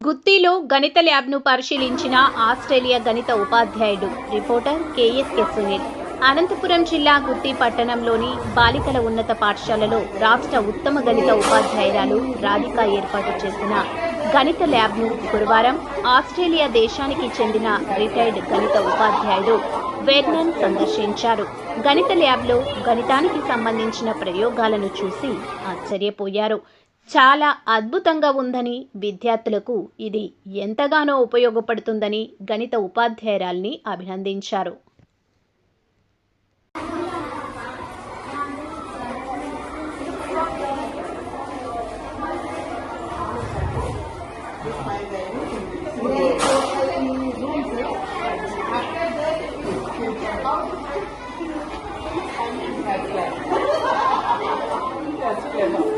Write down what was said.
గుత్తిలో గణిత ల్యాబ్ను పరిశీలించిన ఆస్ట్రేలియా గణిత ఉపాధ్యాయుడు. Reporter KSK Sunil. అనంతపురం జిల్లా గుత్తి పట్టణంలోని బాలికల ఉన్నత పాఠశాలలో రాష్ట్ర ఉత్తమ గణిత ఉపాధ్యాయురాలు రాధిక ఏర్పాటు చేసిన గణిత ల్యాబ్ను గురువారం ఆస్ట్రేలియా దేశానికి చెందిన రిటైర్డ్ గణిత ఉపాధ్యాయుడు వెర్నన్ సందర్శించారు. గణిత ల్యాబ్లో గణితానికి సంబంధించిన ప్రయోగాలను చూసి ఆశ్చర్యపోయారు. చాలా అద్భుతంగా ఉందని, విద్యార్థులకు ఇది ఎంతగానో ఉపయోగపడుతుందని గణిత ఉపాధ్యాయురాల్ని అభినందించారు. That's good.